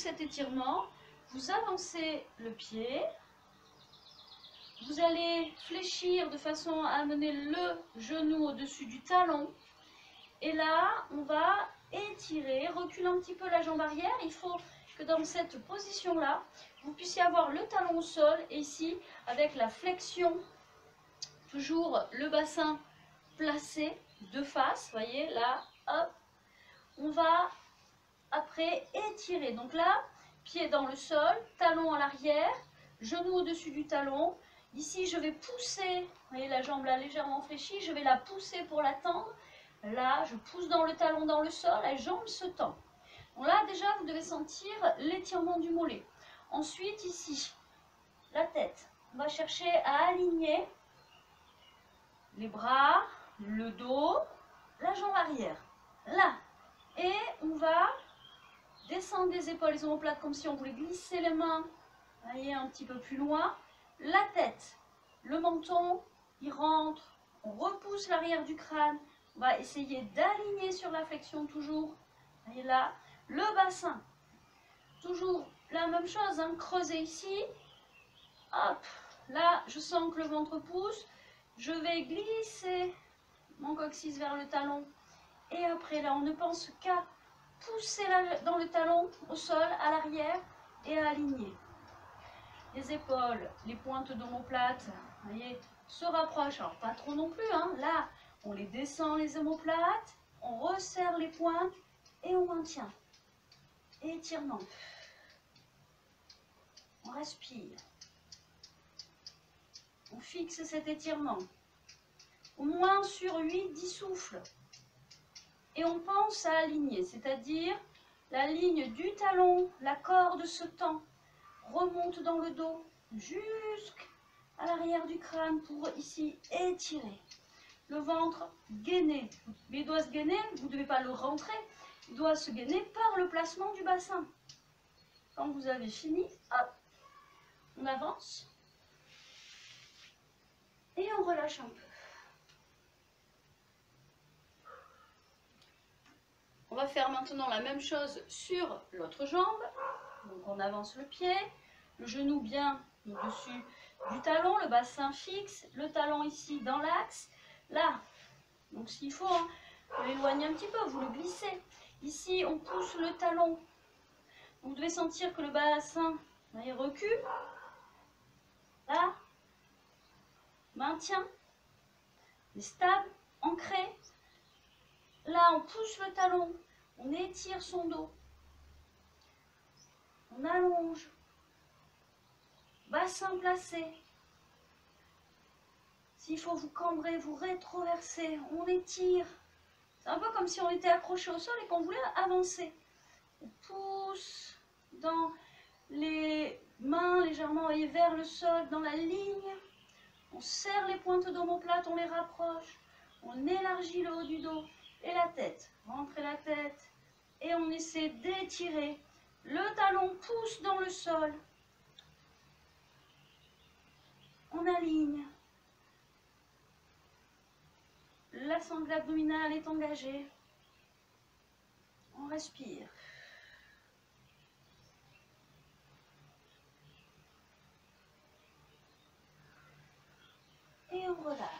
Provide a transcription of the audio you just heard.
cet étirement, vous avancez le pied. Vous allez fléchir de façon à amener le genou au-dessus du talon. Et là, on va étirer, reculer un petit peu la jambe arrière. Il faut que dans cette position-là, vous puissiez avoir le talon au sol. Et ici, avec la flexion, toujours le bassin placé de face. Vous voyez, là, hop. On va après étirer. Donc là, pied dans le sol, talon à l'arrière, genou au-dessus du talon. Ici, je vais pousser, vous voyez la jambe là légèrement fléchie, je vais la pousser pour la tendre. Là, je pousse dans le talon dans le sol, la jambe se tend. Donc là, déjà, vous devez sentir l'étirement du mollet. Ensuite, ici, la tête. On va chercher à aligner les bras, le dos, la jambe arrière. Là. Et on va descendre les épaules, les omoplates, comme si on voulait glisser les mains, vous voyez, un petit peu plus loin. La tête, le menton, il rentre, on repousse l'arrière du crâne, on va essayer d'aligner sur la flexion toujours, et là, le bassin, toujours la même chose, hein, creuser ici, hop, là, je sens que le ventre pousse, je vais glisser mon coccyx vers le talon, et après là, on ne pense qu'à pousser dans le talon, au sol, à l'arrière, et à aligner. Les épaules, les pointes d'omoplate, vous voyez, se rapprochent. Alors pas trop non plus, hein. Là, on les descend les omoplates, on resserre les pointes et on maintient. Étirement. On respire. On fixe cet étirement. Au moins sur 8-10 souffles. Et on pense à aligner, c'est-à-dire la ligne du talon, la corde se tend, remonte dans le dos jusqu'à l'arrière du crâne pour ici étirer. Le ventre gainé. Mais il doit se gainer, vous ne devez pas le rentrer, il doit se gainer par le placement du bassin. Quand vous avez fini, hop, on avance et on relâche un peu. On va faire maintenant la même chose sur l'autre jambe. Donc on avance le pied, le genou bien au-dessus du talon, le bassin fixe, le talon ici dans l'axe. Là, donc s'il faut, hein, vous l'éloignez un petit peu, vous le glissez. Ici, on pousse le talon. Vous devez sentir que le bassin il recule. Là, maintien, est stable, ancré. Là, on pousse le talon, on étire son dos. On allonge. Bassin placé. S'il faut vous cambrer, vous rétroverser, on étire. C'est un peu comme si on était accroché au sol et qu'on voulait avancer. On pousse dans les mains légèrement vers le sol, dans la ligne. On serre les pointes d'omoplate, on les rapproche. On élargit le haut du dos et la tête. Rentrez la tête et on essaie d'étirer. Le talon pousse dans le sol. On aligne. La sangle abdominale est engagée. On respire. Et on relâche.